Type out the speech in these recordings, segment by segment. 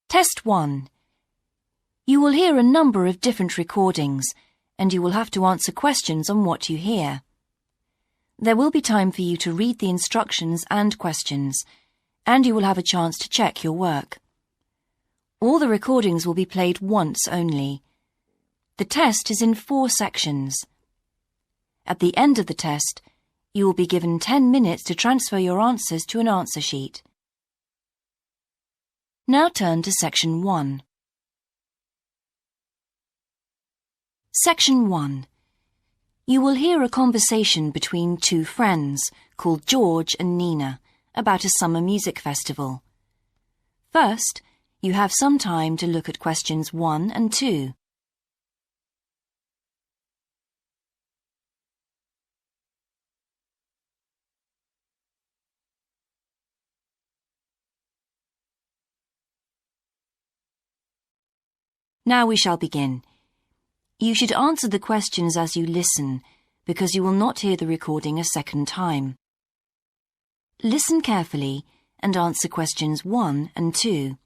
Test 1. You will hear a number of different recordings, and you will have to answer questions on what you hear. There will be time for you to read the instructions and questions, and you will have a chance to check your work. All the recordings will be played once only. The test is in 4 sections. At the end of the test, you will be given 10 minutes to transfer your answers to an answer sheet. Now turn to Section 1. Section 1. You will hear a conversation between 2 friends called George and Nina about a summer music festival. First, you have some time to look at questions 1 and 2. Now we shall begin. You should answer the questions as you listen, because you will not hear the recording a second time. Listen carefully and answer questions 1 and 2.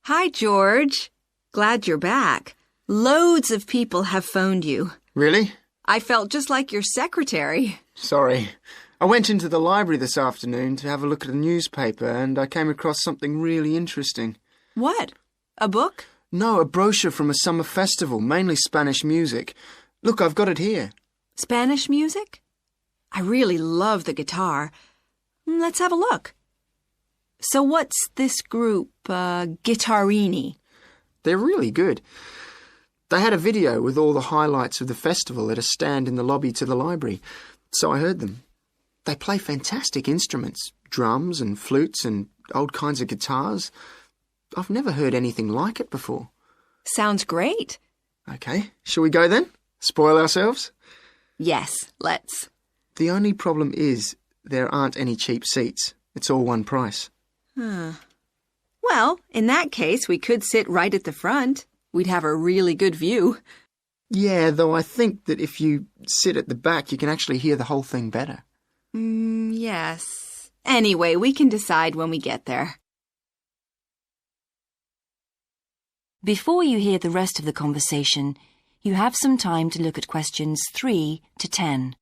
Hi, George. Glad you're back. Loads of people have phoned you. Really? I felt just like your secretary. Sorry. I went into the library this afternoon to have a look at a newspaper and I came across something really interesting. What? A book? No, a brochure from a summer festival, mainly Spanish music. Look, I've got it here. Spanish music? I really love the guitar. Let's have a look. So what's this group, Guittarini? They're really good. They had a video with all the highlights of the festival at a stand in the lobby to the library, so I heard them. They play fantastic instruments, drums and flutes and old kinds of guitars. I've never heard anything like it before. Sounds great. OK, shall we go then? Spoil ourselves? Yes, let's. The only problem is there aren't any cheap seats. It's all one price. Well, in that case, we could sit right at the front. We'd have a really good view. Yeah, though I think that if you sit at the back, you can actually hear the whole thing better. Yes. Anyway, we can decide when we get there. Before you hear the rest of the conversation, you have some time to look at questions 3 to 10.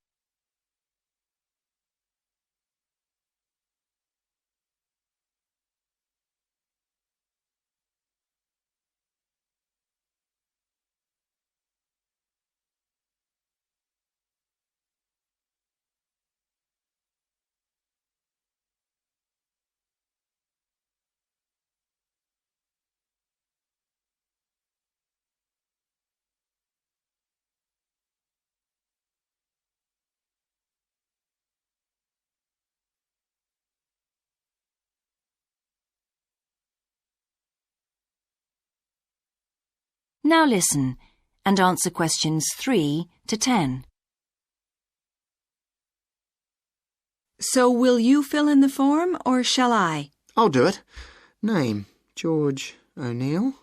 Now listen and answer questions 3 to 10. So will you fill in the form or shall I? I'll do it. Name, George O'Neill.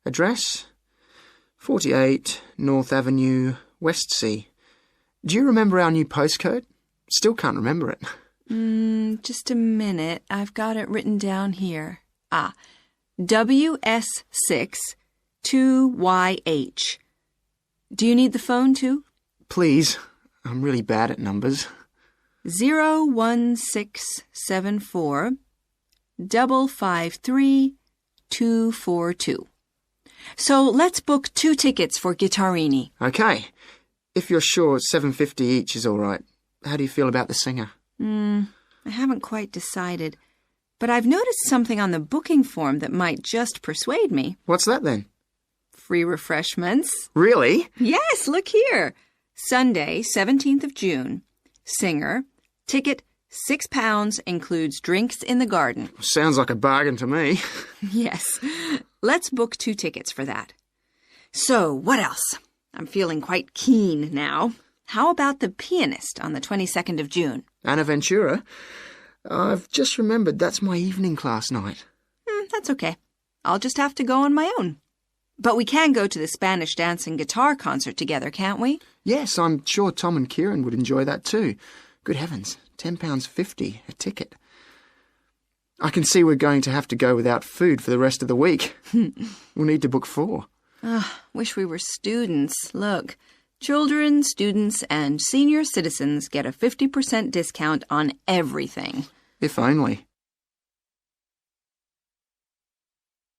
Address, 48 North Avenue, Westsea. Do you remember our new postcode? Still can't remember it. Just a minute. I've got it written down here. WS6 2YH. Do you need the phone too? Please. I'm really bad at numbers. 01674 553 242. So let's book 2 tickets for Guittarini. OK. If you're sure $7.50 each is all right. How do you feel about the singer? I haven't quite decided. But I've noticed something on the booking form that might just persuade me. What's that then? Free refreshments. Really? Yes, look here. Sunday, 17th of June. Singer. Ticket, £6, includes drinks in the garden. Sounds like a bargain to me. Yes. Let's book 2 tickets for that. So, what else? I'm feeling quite keen now. How about the pianist on the 22nd of June? Anna Ventura? I've just remembered that's my evening class night. That's okay. I'll just have to go on my own. But we can go to the Spanish dance and guitar concert together, can't we? Yes, I'm sure Tom and Kieran would enjoy that too. Good heavens, £10.50 a ticket. I can see we're going to have to go without food for the rest of the week. We'll need to book 4. Wish we were students. Look, children, students, and senior citizens get a 50% discount on everything. If only.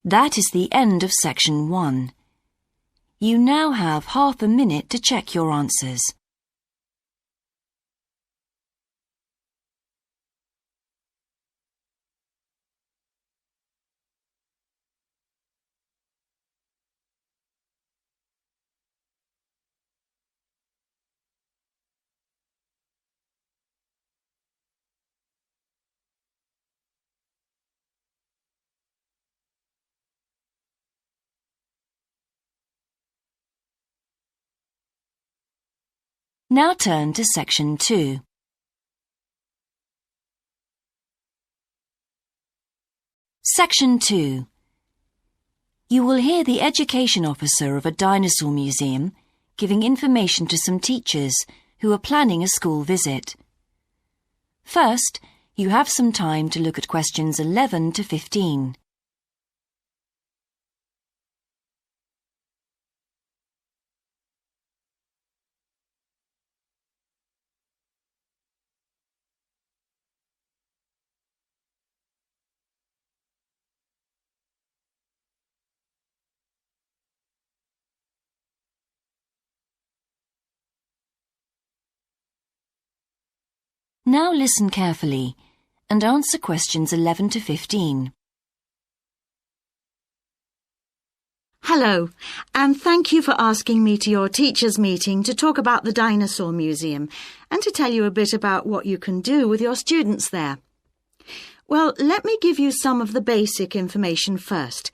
That is the end of section 1. You now have half a minute to check your answers. Now turn to section 2. Section 2. You will hear the education officer of a dinosaur museum giving information to some teachers who are planning a school visit. First, you have some time to look at questions 11 to 15. Now listen carefully and answer questions 11 to 15. Hello, and thank you for asking me to your teachers' meeting to talk about the Dinosaur Museum and to tell you a bit about what you can do with your students there. Well, let me give you some of the basic information first.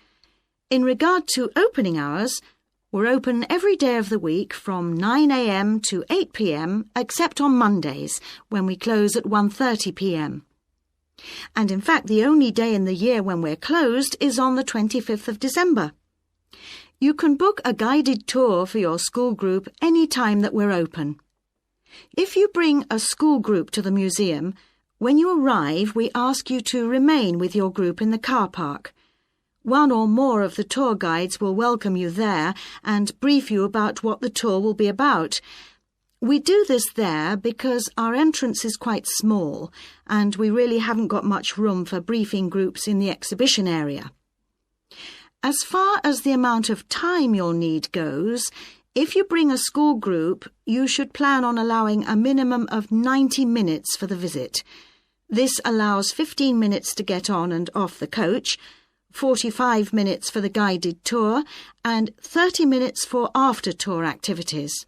In regard to opening hours, we're open every day of the week from 9 a.m. to 8 p.m. except on Mondays, when we close at 1:30 p.m. And in fact, the only day in the year when we're closed is on the 25th of December. You can book a guided tour for your school group any time that we're open. If you bring a school group to the museum, when you arrive, we ask you to remain with your group in the car park. One or more of the tour guides will welcome you there and brief you about what the tour will be about. We do this there because our entrance is quite small and we really haven't got much room for briefing groups in the exhibition area. As far as the amount of time you'll need goes, if you bring a school group, you should plan on allowing a minimum of 90 minutes for the visit. This allows 15 minutes to get on and off the coach, 45 minutes for the guided tour, and 30 minutes for after-tour activities.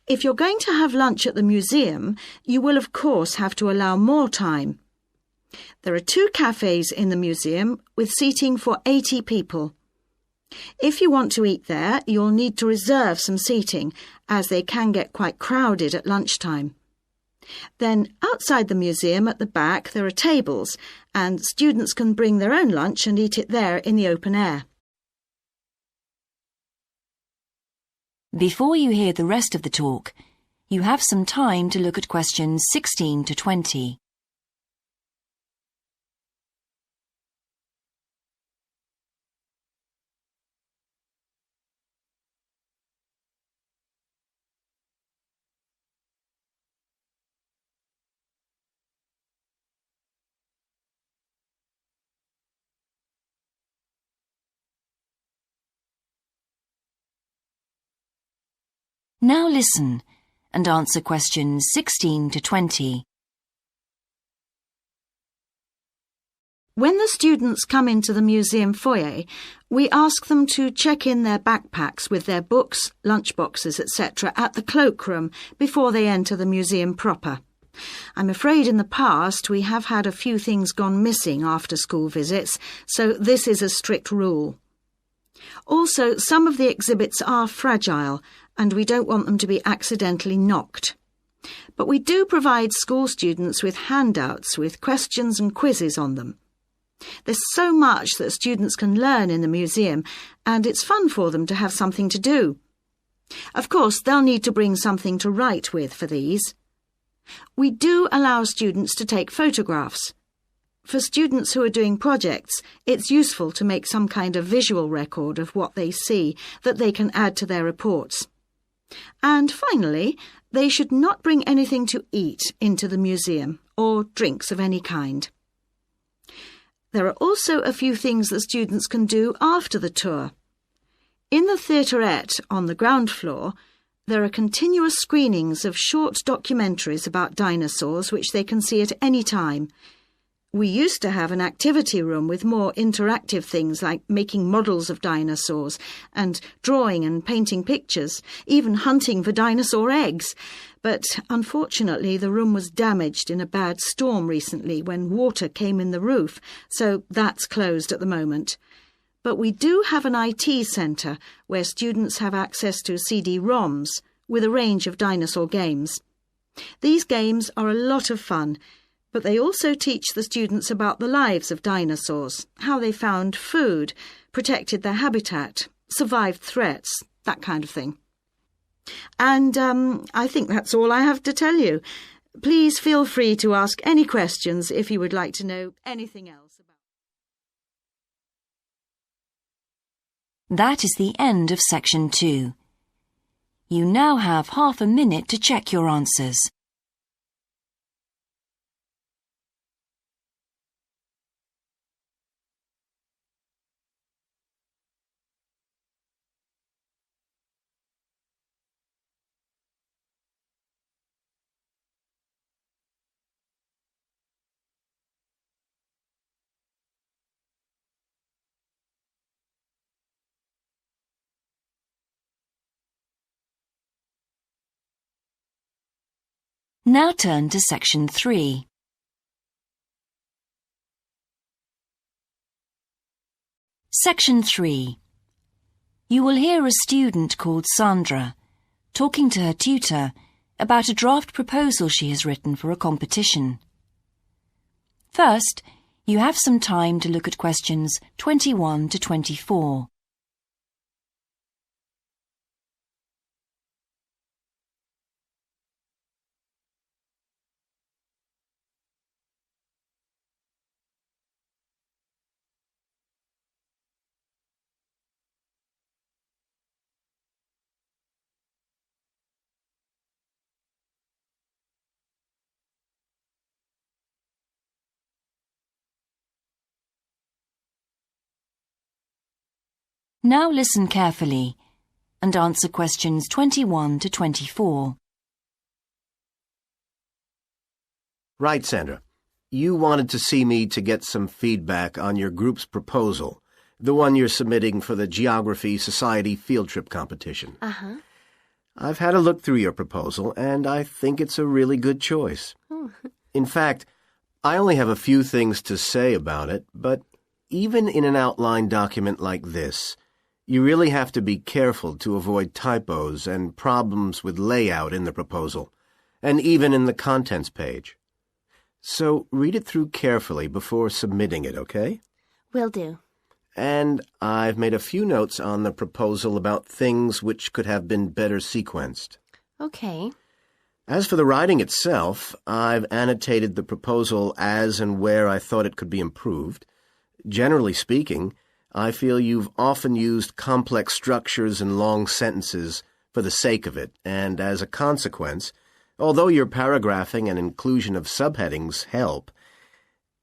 If you're going to have lunch at the museum, you will of course have to allow more time. There are 2 cafes in the museum with seating for 80 people. If you want to eat there, you'll need to reserve some seating, as they can get quite crowded at lunchtime. Then, outside the museum at the back, there are tables, and students can bring their own lunch and eat it there in the open air. Before you hear the rest of the talk, you have some time to look at questions 16 to 20. Now listen and answer questions 16 to 20. When the students come into the museum foyer, we ask them to check in their backpacks with their books, lunchboxes, etc. at the cloakroom before they enter the museum proper. I'm afraid in the past we have had a few things gone missing after school visits, so this is a strict rule. Also, some of the exhibits are fragile, and we don't want them to be accidentally knocked. But we do provide school students with handouts with questions and quizzes on them. There's so much that students can learn in the museum, and it's fun for them to have something to do. Of course, they'll need to bring something to write with for these. We do allow students to take photographs. For students who are doing projects, it's useful to make some kind of visual record of what they see that they can add to their reports. And finally, they should not bring anything to eat into the museum or drinks of any kind. There are also a few things that students can do after the tour. In the theaterette on the ground floor, there are continuous screenings of short documentaries about dinosaurs which they can see at any time. We used to have an activity room with more interactive things like making models of dinosaurs and drawing and painting pictures, even hunting for dinosaur eggs. But unfortunately, the room was damaged in a bad storm recently when water came in the roof, so that's closed at the moment. But we do have an IT centre where students have access to CD-ROMs with a range of dinosaur games. These games are a lot of fun, but they also teach the students about the lives of dinosaurs, how they found food, protected their habitat, survived threats, that kind of thing. And I think that's all I have to tell you. Please feel free to ask any questions if you would like to know anything else about. That is the end of Section 2. You now have half a minute to check your answers. Now turn to Section 3. Section 3. You will hear a student called Sandra talking to her tutor about a draft proposal she has written for a competition. First, you have some time to look at questions 21 to 24. Now listen carefully and answer questions 21 to 24. Right, Sandra. You wanted to see me to get some feedback on your group's proposal, the one you're submitting for the Geography Society field trip competition. Uh-huh. I've had a look through your proposal, and I think it's a really good choice. Oh. In fact, I only have a few things to say about it, but even in an outline document like this, you really have to be careful to avoid typos and problems with layout in the proposal, and even in the contents page. So read it through carefully before submitting it, okay? Will do. And I've made a few notes on the proposal about things which could have been better sequenced. Okay. As for the writing itself, I've annotated the proposal as and where I thought it could be improved. Generally speaking, I feel you've often used complex structures and long sentences for the sake of it, and as a consequence, although your paragraphing and inclusion of subheadings help,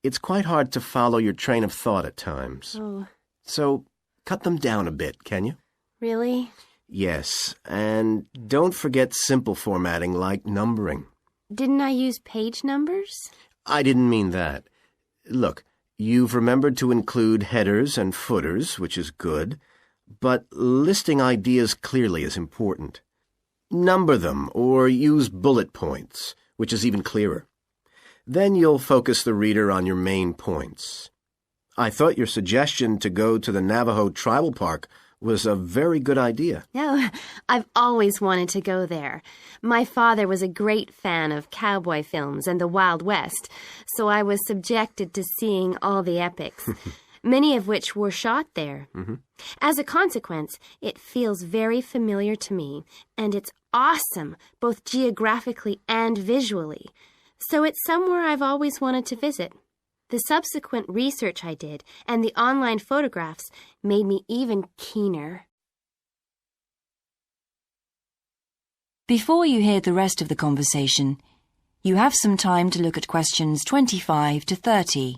it's quite hard to follow your train of thought at times. Oh. So, cut them down a bit, can you? Really? Yes, and don't forget simple formatting like numbering. Didn't I use page numbers? I didn't mean that. Look, you've remembered to include headers and footers, which is good, but listing ideas clearly is important. Number them or use bullet points, which is even clearer. Then you'll focus the reader on your main points. I thought your suggestion to go to the Navajo Tribal Park was a very good idea. No, I've always wanted to go there. My father was a great fan of cowboy films and the Wild West, so I was subjected to seeing all the epics, many of which were shot there. Mm-hmm. As a consequence, it feels very familiar to me, and it's awesome, both geographically and visually. So it's somewhere I've always wanted to visit. The subsequent research I did and the online photographs made me even keener. Before you hear the rest of the conversation, you have some time to look at questions 25 to 30.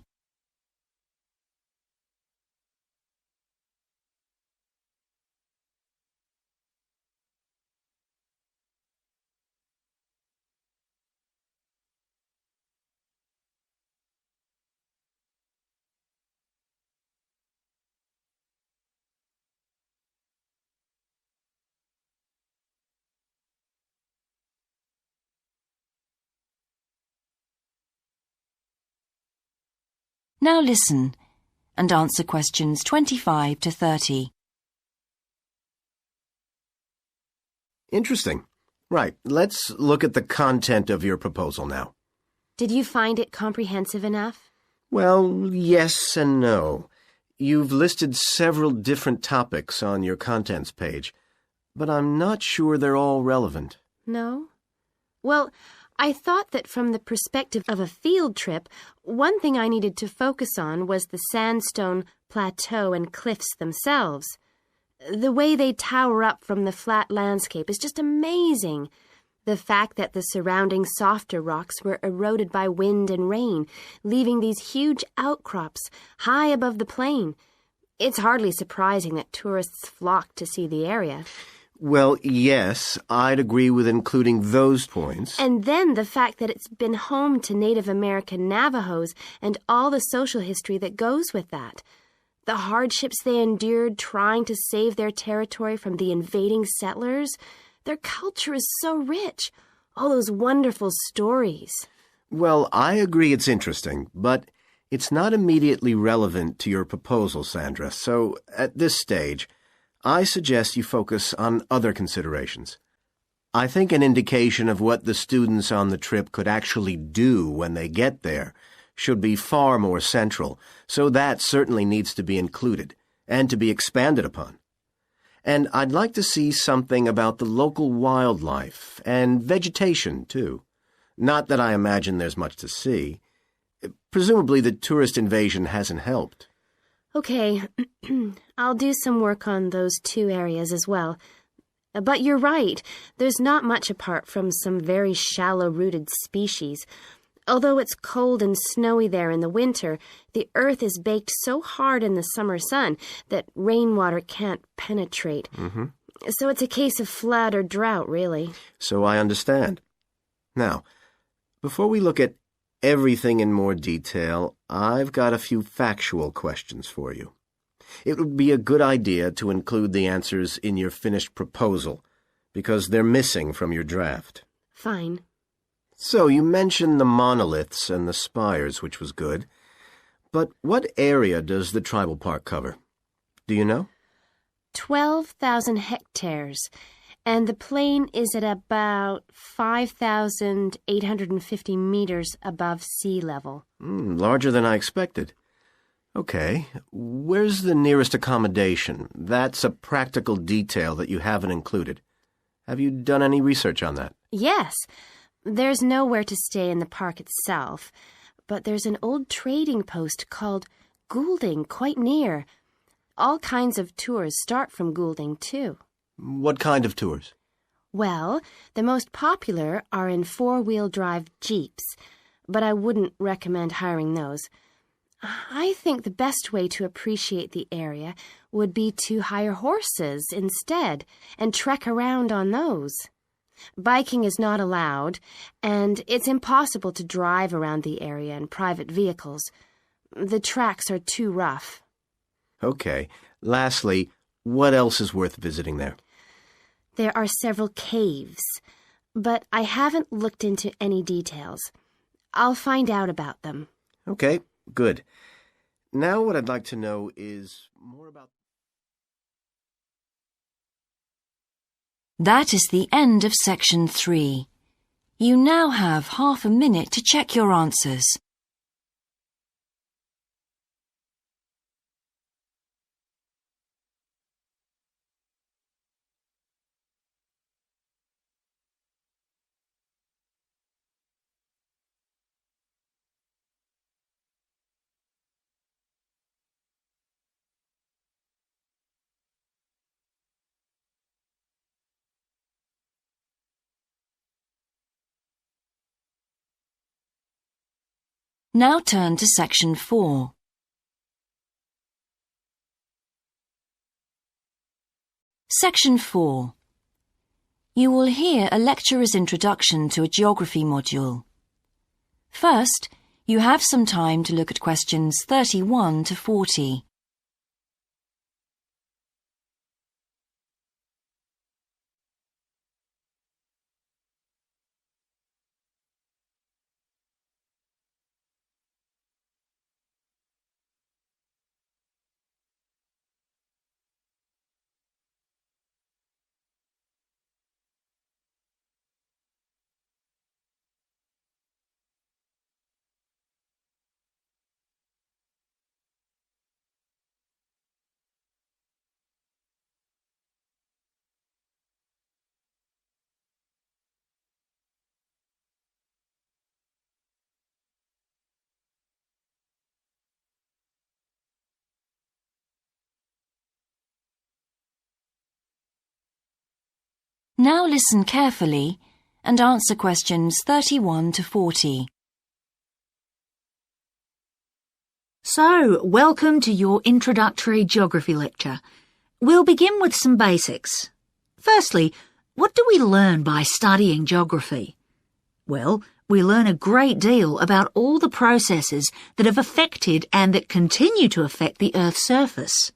Now listen and answer questions 25 to 30. Interesting. Right, let's look at the content of your proposal now. Did you find it comprehensive enough? Well, yes and no. You've listed several different topics on your contents page, but I'm not sure they're all relevant. No? Well, I thought that from the perspective of a field trip, one thing I needed to focus on was the sandstone plateau and cliffs themselves. The way they tower up from the flat landscape is just amazing. The fact that the surrounding softer rocks were eroded by wind and rain, leaving these huge outcrops high above the plain. It's hardly surprising that tourists flock to see the area. Well, yes, I'd agree with including those points. And then the fact that it's been home to Native American Navajos and all the social history that goes with that. The hardships they endured trying to save their territory from the invading settlers. Their culture is so rich. All those wonderful stories. Well, I agree it's interesting, but it's not immediately relevant to your proposal, Sandra. So, at this stage, I suggest you focus on other considerations. I think an indication of what the students on the trip could actually do when they get there should be far more central, so that certainly needs to be included and to be expanded upon. And I'd like to see something about the local wildlife and vegetation, too. Not that I imagine there's much to see. Presumably the tourist invasion hasn't helped. Okay, I'll do some work on those two areas as well. But you're right, there's not much apart from some very shallow-rooted species. Although it's cold and snowy there in the winter, the earth is baked so hard in the summer sun that rainwater can't penetrate. So it's a case of flood or drought, really. So I understand. Now, before we look at everything in more detail, I've got a few factual questions for you. It would be a good idea to include the answers in your finished proposal, because they're missing from your draft. Fine. So you mentioned the monoliths and the spires, which was good. But what area does the tribal park cover? Do you know? 12,000 hectares, and the plain is at about 5,850 meters above sea level. Larger than I expected. Okay, where's the nearest accommodation? That's a practical detail that you haven't included. Have you done any research on that? Yes. There's nowhere to stay in the park itself, but there's an old trading post called Goulding quite near. All kinds of tours start from Goulding, too. What kind of tours? Well, the most popular are in four-wheel drive Jeeps, but I wouldn't recommend hiring those. I think the best way to appreciate the area would be to hire horses instead and trek around on those. Biking is not allowed, and it's impossible to drive around the area in private vehicles. The tracks are too rough. Okay. Lastly, what else is worth visiting there? There are several caves, but I haven't looked into any details. I'll find out about them. Okay, good. Now what I'd like to know is more about... That is the end of section 3. You now have half a minute to check your answers. Now turn to Section 4. Section 4. You will hear a lecturer's introduction to a geography module. First, you have some time to look at questions 31 to 40. Now listen carefully and answer questions 31 to 40. So, welcome to your introductory geography lecture. We'll begin with some basics. Firstly, what do we learn by studying geography? Well, we learn a great deal about all the processes that have affected and that continue to affect the Earth's surface.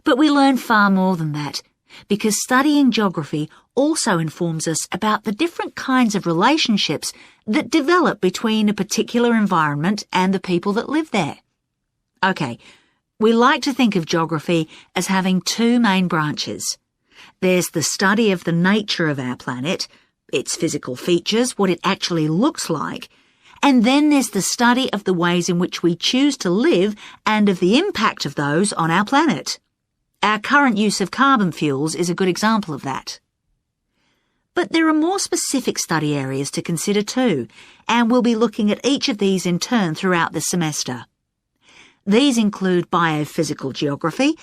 But we learn far more than that, because studying geography also informs us about the different kinds of relationships that develop between a particular environment and the people that live there. Okay, we like to think of geography as having two main branches. There's the study of the nature of our planet, its physical features, what it actually looks like, and then there's the study of the ways in which we choose to live and of the impact of those on our planet. Our current use of carbon fuels is a good example of that. But there are more specific study areas to consider too, and we'll be looking at each of these in turn throughout the semester. These include biophysical geography,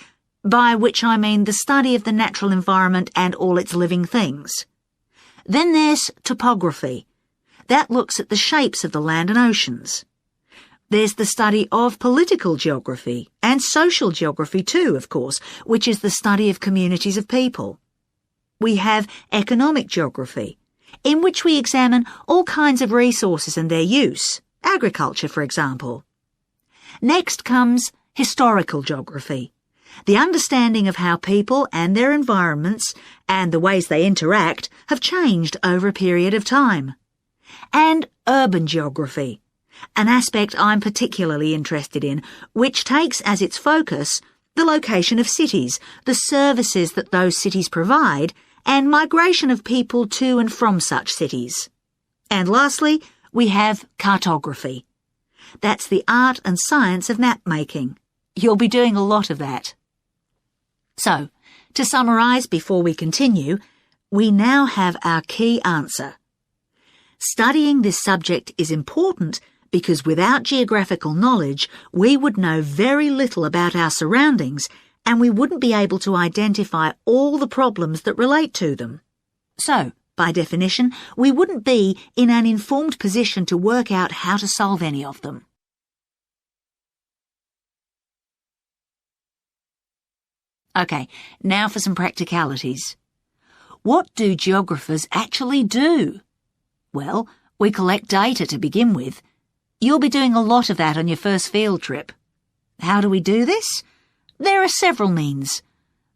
by which I mean the study of the natural environment and all its living things. Then there's topography. That looks at the shapes of the land and oceans. There's the study of political geography, and social geography too, of course, which is the study of communities of people. We have economic geography, in which we examine all kinds of resources and their use, agriculture, for example. Next comes historical geography, the understanding of how people and their environments and the ways they interact have changed over a period of time. And urban geography, an aspect I'm particularly interested in, which takes as its focus the location of cities, the services that those cities provide, and migration of people to and from such cities. And lastly, we have cartography. That's the art and science of map making. You'll be doing a lot of that. So, to summarise before we continue, we now have our key answer. Studying this subject is important because without geographical knowledge, we would know very little about our surroundings and we wouldn't be able to identify all the problems that relate to them. So, by definition, we wouldn't be in an informed position to work out how to solve any of them. Okay, now for some practicalities. What do geographers actually do? Well, we collect data to begin with. You'll be doing a lot of that on your first field trip. How do we do this? There are several means.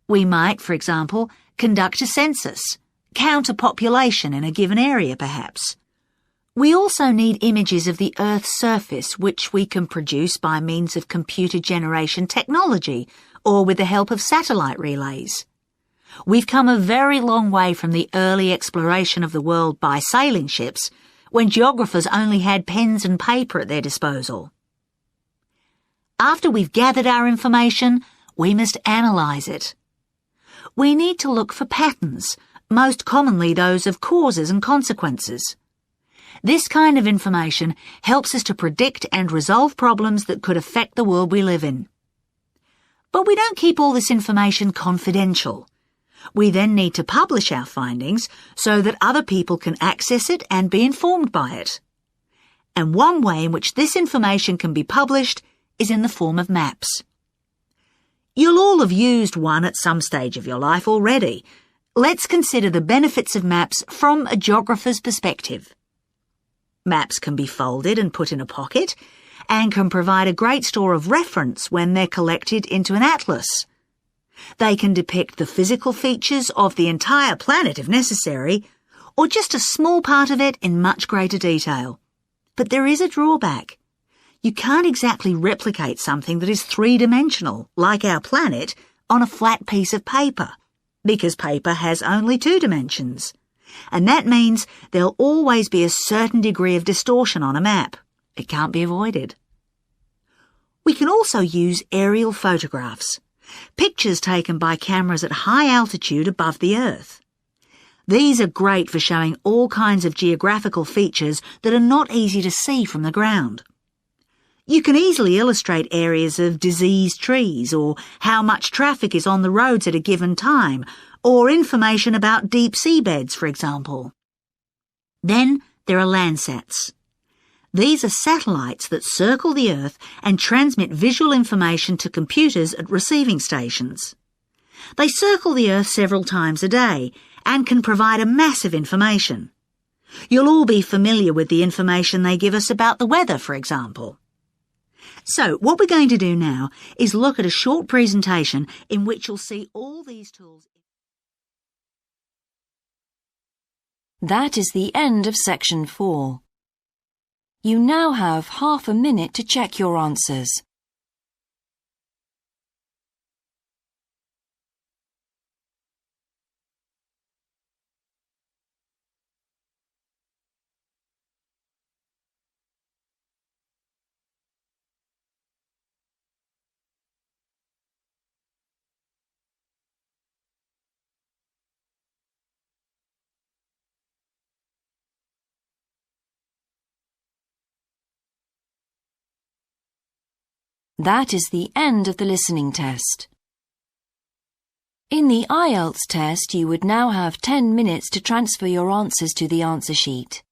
We might, for example, conduct a census, count a population in a given area perhaps. We also need images of the Earth's surface which we can produce by means of computer generation technology or with the help of satellite relays. We've come a very long way from the early exploration of the world by sailing ships, when geographers only had pens and paper at their disposal. After we've gathered our information, we must analyse it. We need to look for patterns, most commonly those of causes and consequences. This kind of information helps us to predict and resolve problems that could affect the world we live in. But we don't keep all this information confidential. We then need to publish our findings so that other people can access it and be informed by it. And one way in which this information can be published is in the form of maps. You'll all have used one at some stage of your life already. Let's consider the benefits of maps from a geographer's perspective. Maps can be folded and put in a pocket, and can provide a great store of reference when they're collected into an atlas. They can depict the physical features of the entire planet if necessary, or just a small part of it in much greater detail. But there is a drawback. You can't exactly replicate something that is three-dimensional, like our planet, on a flat piece of paper, because paper has only 2 dimensions. And that means there'll always be a certain degree of distortion on a map. It can't be avoided. We can also use aerial photographs, pictures taken by cameras at high altitude above the Earth. These are great for showing all kinds of geographical features that are not easy to see from the ground. You can easily illustrate areas of diseased trees, or how much traffic is on the roads at a given time, or information about deep seabeds, for example. Then there are Landsats. These are satellites that circle the Earth and transmit visual information to computers at receiving stations. They circle the Earth several times a day and can provide a massive information. You'll all be familiar with the information they give us about the weather, for example. So, what we're going to do now is look at a short presentation in which you'll see all these tools. That is the end of section 4. You now have half a minute to check your answers. That is the end of the listening test. In the IELTS test, you would now have 10 minutes to transfer your answers to the answer sheet.